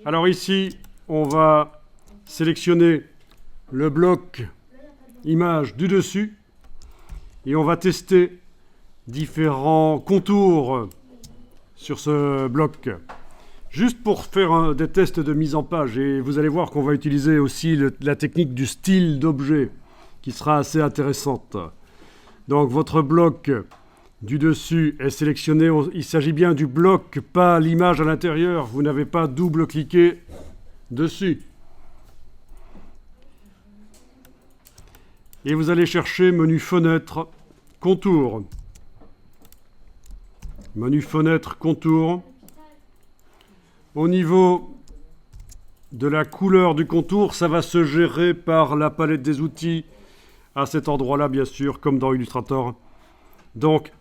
Alors ici, on va sélectionner le bloc image du dessus et on va tester différents contours sur ce bloc. Juste pour faire des tests de mise en page, et vous allez voir qu'on va utiliser aussi la technique du style d'objet qui sera assez intéressante. Donc votre bloc du dessus est sélectionné, il s'agit bien du bloc, pas l'image à l'intérieur, vous n'avez pas double-cliqué dessus. Et vous allez chercher menu fenêtre, contour. Menu fenêtre, contour. Au niveau de la couleur du contour, ça va se gérer par la palette des outils à cet endroit-là, bien sûr, comme dans Illustrator. Donc,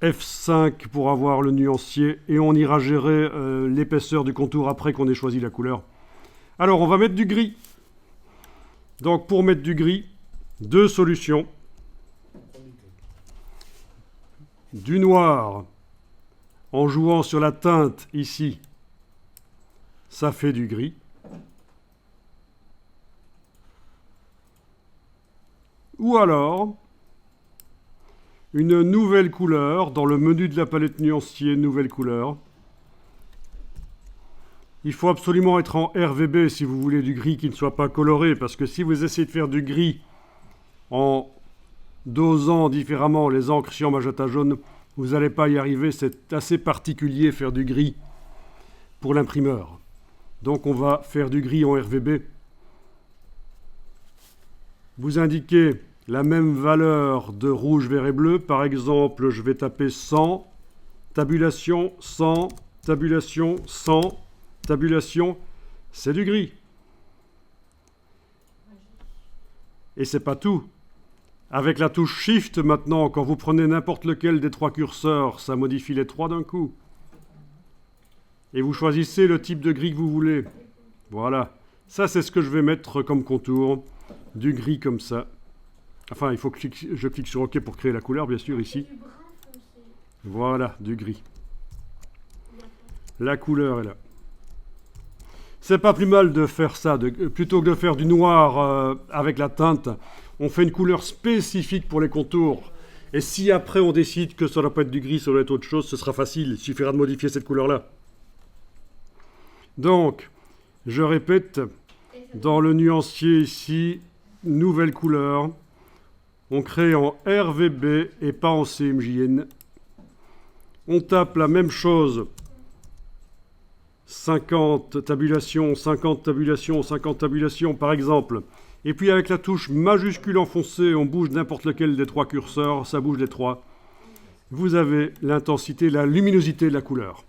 F5 pour avoir le nuancier et on ira gérer l'épaisseur du contour après qu'on ait choisi la couleur. Alors, on va mettre du gris. Donc, pour mettre du gris, deux solutions. Du noir, en jouant sur la teinte ici, ça fait du gris. Ou alors, une nouvelle couleur, dans le menu de la palette nuancier, nouvelle couleur. Il faut absolument être en RVB si vous voulez du gris qui ne soit pas coloré, parce que si vous essayez de faire du gris en dosant différemment les encres cyan, magenta, jaune, vous n'allez pas y arriver, c'est assez particulier faire du gris pour l'imprimeur. Donc on va faire du gris en RVB. Vous indiquez la même valeur de rouge, vert et bleu. Par exemple, je vais taper 100, tabulation, 100, tabulation, 100, tabulation. C'est du gris. Et c'est pas tout. Avec la touche Shift, maintenant, quand vous prenez n'importe lequel des trois curseurs, ça modifie les trois d'un coup. Et vous choisissez le type de gris que vous voulez. Voilà. Ça, c'est ce que je vais mettre comme contour. Du gris comme ça. Enfin, il faut que je clique sur OK pour créer la couleur, bien sûr, ici. Voilà, du gris. La couleur est là. C'est pas plus mal de faire ça. Plutôt que de faire du noir avec la teinte, on fait une couleur spécifique pour les contours. Et si après on décide que ça doit pas être du gris, ça doit être autre chose, ce sera facile. Il suffira de modifier cette couleur-là. Donc, je répète, dans le nuancier ici, nouvelle couleur. On crée en RVB et pas en CMJN. On tape la même chose. 50 tabulations, 50 tabulations, 50 tabulations, par exemple. Et puis avec la touche majuscule enfoncée, on bouge n'importe lequel des trois curseurs, ça bouge les trois. Vous avez l'intensité, la luminosité de la couleur.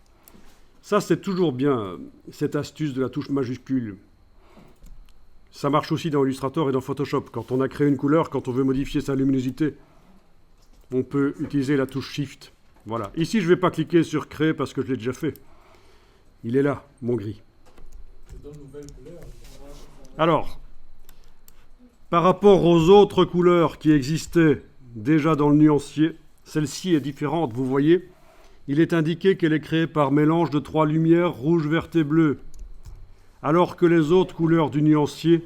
Ça, c'est toujours bien, cette astuce de la touche majuscule. Ça marche aussi dans Illustrator et dans Photoshop. Quand on a créé une couleur, quand on veut modifier sa luminosité, on peut utiliser la touche Shift. Voilà. Ici, je ne vais pas cliquer sur Créer parce que je l'ai déjà fait. Il est là, mon gris. Alors, par rapport aux autres couleurs qui existaient déjà dans le nuancier, celle-ci est différente, vous voyez. Il est indiqué qu'elle est créée par mélange de trois lumières, rouge, verte et bleu. Alors que les autres couleurs du nuancier,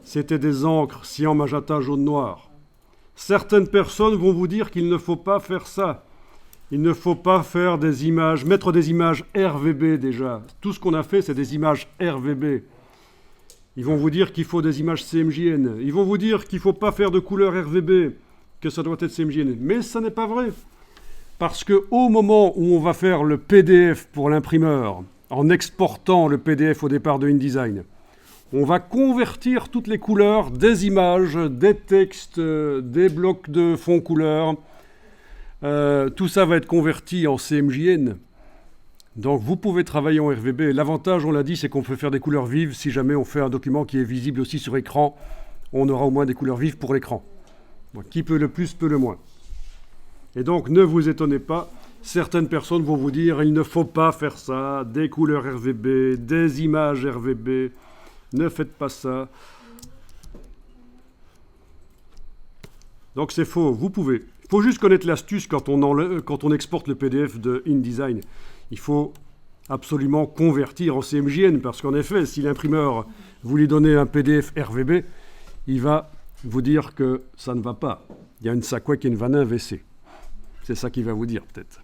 c'était des encres cyan, magenta, jaune, noir. Certaines personnes vont vous dire qu'il ne faut pas faire ça. Il ne faut pas faire des images, mettre des images RVB déjà. Tout ce qu'on a fait, c'est des images RVB. Ils vont vous dire qu'il faut des images CMJN. Ils vont vous dire qu'il ne faut pas faire de couleur RVB, que ça doit être CMJN. Mais ça n'est pas vrai. Parce qu'au moment où on va faire le PDF pour l'imprimeur, en exportant le PDF au départ de InDesign, on va convertir toutes les couleurs des images, des textes, des blocs de fond couleur. Tout ça va être converti en CMJN. Donc vous pouvez travailler en RVB. L'avantage, on l'a dit, c'est qu'on peut faire des couleurs vives. Si jamais on fait un document qui est visible aussi sur écran, on aura au moins des couleurs vives pour l'écran. Bon, qui peut le plus, peut le moins. Et donc ne vous étonnez pas. Certaines personnes vont vous dire il ne faut pas faire ça, des couleurs RVB, des images RVB, ne faites pas ça. Donc c'est faux, vous pouvez. Il faut juste connaître l'astuce quand on exporte le PDF de InDesign. Il faut absolument convertir en CMJN, parce qu'en effet, si l'imprimeur vous lui donnez un PDF RVB, il va vous dire que ça ne va pas. Il y a une sakwe qui est une vanne WC. C'est ça qu'il va vous dire, peut-être.